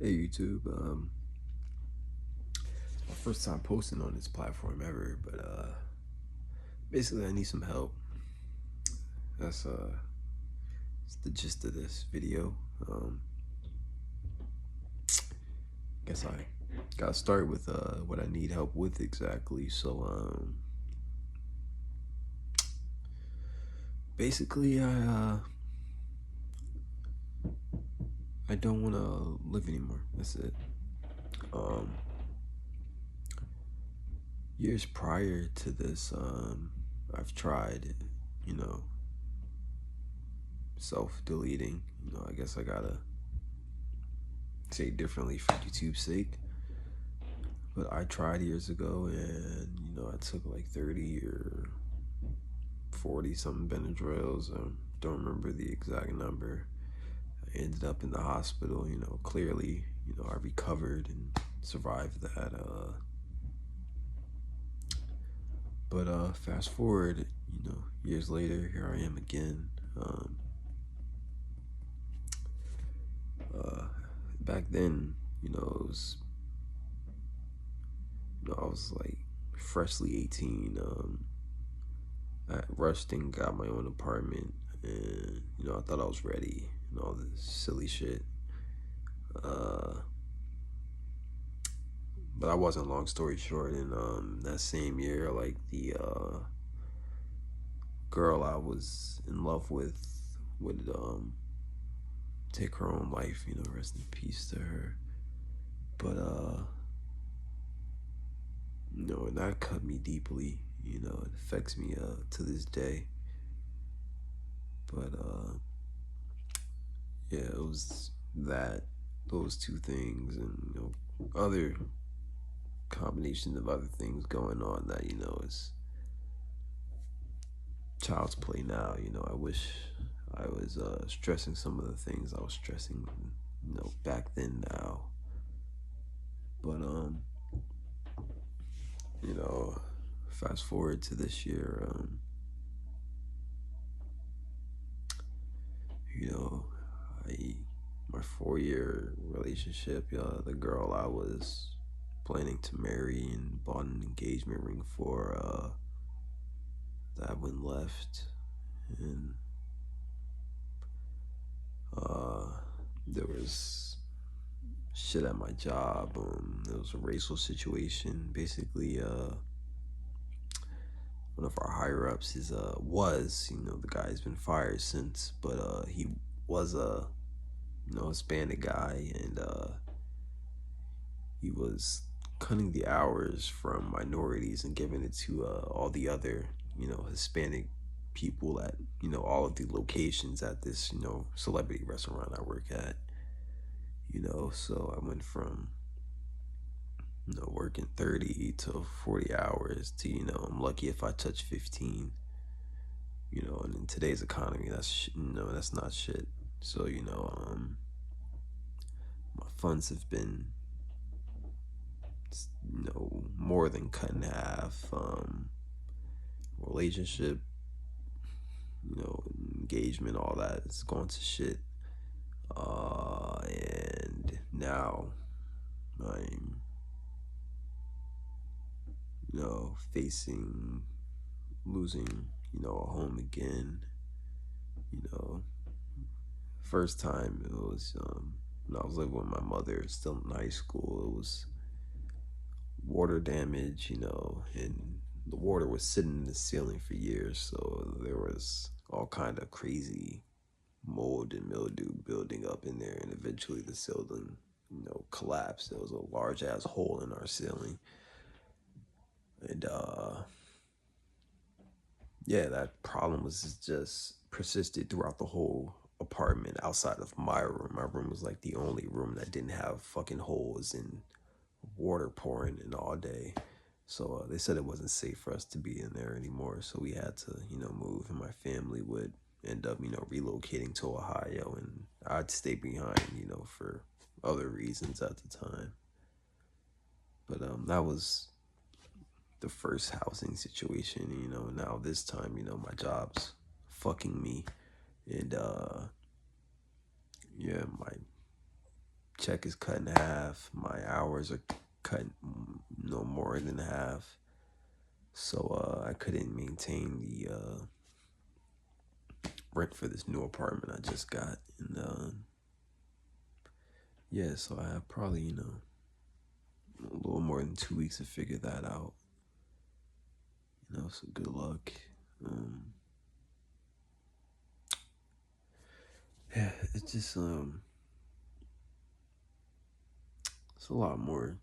Hey YouTube, my first time posting on this platform ever, but basically I need some help. That's it's the gist of this video. Guess I gotta start with what I need help with exactly. So basically I don't want to live anymore. That's it. Um, Years prior to this, I've tried, you know, self-deleting. I guess I gotta say differently for YouTube's sake. But I tried years ago, and I took like 30 or 40 something Benadryls. Don't remember the exact number. I ended up in the hospital. Clearly, I recovered and survived that. But fast forward, years later, here I am again. Uh, Back then, it was, I was like freshly 18. I rushed and got my own apartment, and I thought I was ready and all this silly shit. Uh, but I wasn't. Long story short, in that same year, like the girl I was in love with would take her own life. Rest in peace to her. But and that cut me deeply. It affects me to this day. But yeah, it was those two things, and other combination of other things going on that is child's play now. I wish I was stressing some of the things I was stressing back then now. But fast forward to this year. I my 4-year relationship, the girl I was planning to marry and bought an engagement ring for, that one left. And there was shit at my job. There was a racial situation. Basically, one of our higher ups was, the guy's been fired since, but he was a Hispanic guy, and he was cutting the hours from minorities and giving it to all the other Hispanic people at all of the locations at this celebrity restaurant I work at. So I went from working 30 to 40 hours to I'm lucky if I touch 15. And in today's economy, that's not shit. So my funds have been more than cut in half. Relationship, engagement, all that is going to shit. And now I'm facing losing a home again. First time it was when I was living with my mother, still in high school. It was water damage, and the water was sitting in the ceiling for years, so there was all kind of crazy mold and mildew building up in there, and eventually the ceiling collapsed. There was a large ass hole in our ceiling, and yeah, that problem was just persisted throughout the whole apartment outside of my room. My room was like the only room that didn't have fucking holes and water pouring in all day. So they said it wasn't safe for us to be in there anymore. So we had to, move, and my family would end up, relocating to Ohio, and I'd stay behind, for other reasons at the time. But that was the first housing situation. Now this time, my job's fucking me, and yeah, my check is cut in half. My hours are cut no more than half. So I couldn't maintain the rent for this new apartment I just got. And yeah, so I have probably, a little more than 2 weeks to figure that out. So good luck. Yeah, it's just it's a lot more.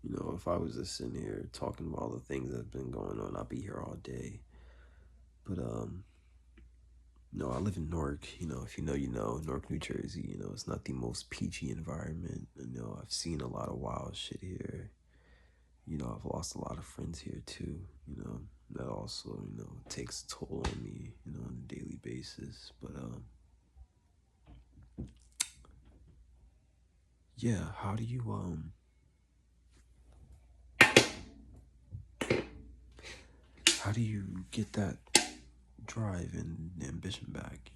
If I was just sitting here talking about all the things that's been going on, I'd be here all day. But no, I live in Newark. If you know Newark, New Jersey. It's not the most peachy environment. I've seen a lot of wild shit here. I've lost a lot of friends here too. That also takes a toll on me. On a daily basis. But yeah, how do you get that drive and ambition back?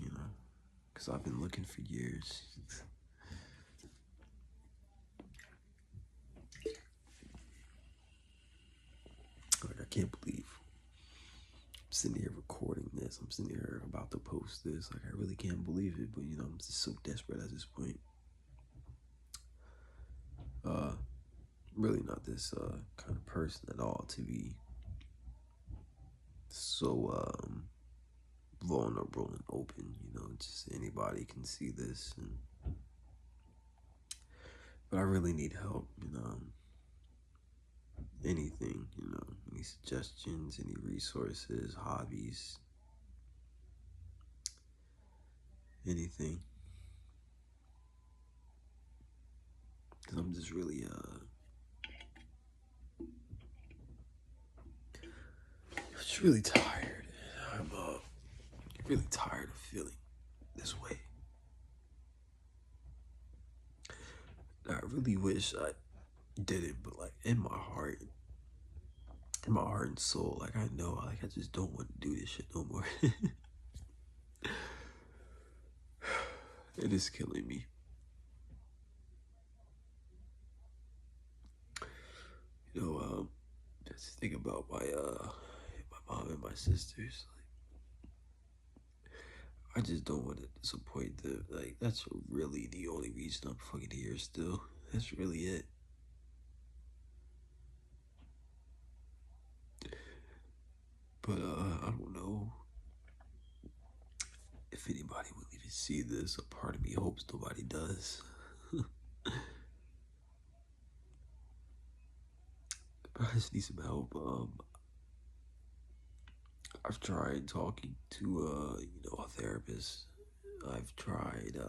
Because I've been looking for years. Like, I can't believe I'm sitting here recording this. I'm sitting here about to post this. Like, I really can't believe it. But, I'm just so desperate at this point. Really not this kind of person at all to be so vulnerable and open. Just anybody can see this. But I really need help. Anything, any suggestions, any resources, hobbies, anything. Because I'm just really, really tired. I'm really tired of feeling this way. I really wish I didn't, but like in my heart and soul, like I know, like I just don't want to do this shit no more. It is killing me. Just think about my mom and my sisters. I just don't want to disappoint them. Like, that's really the only reason I'm fucking here still. That's really it. But, I don't know if anybody will even see this. A part of me hopes nobody does. But I just need some help. I've tried talking to, a therapist. I've tried,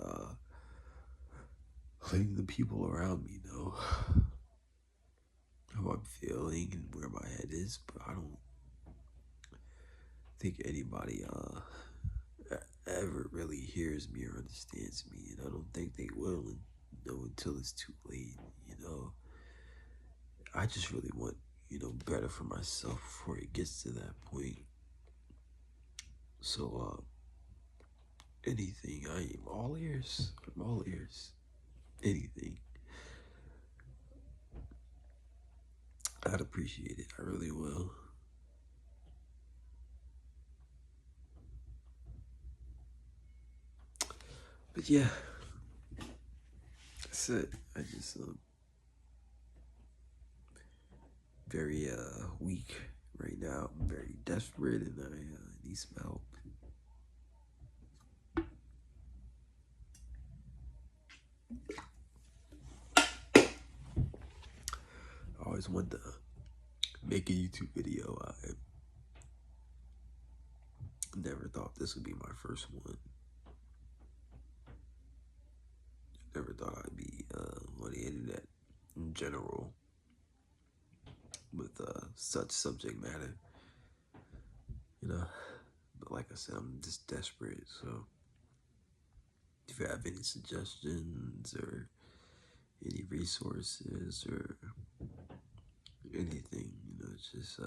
letting the people around me know how I'm feeling and where my head is, but I don't think anybody ever really hears me or understands me, and I don't think they will, until it's too late. I just really want better for myself before it gets to that point. So anything, I am all ears. I'm all ears. Anything. I'd appreciate it. I really will. But yeah, that's it. I just very weak right now. I'm very desperate, and I need some help. I always wanted to make a YouTube video. I never thought this would be my first one. Never thought I'd be on the internet in general with such subject matter. But like I said, I'm just desperate. So if you have any suggestions or any resources or anything, just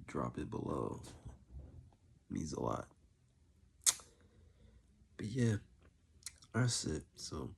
drop it below. It means a lot. But yeah, that's it. So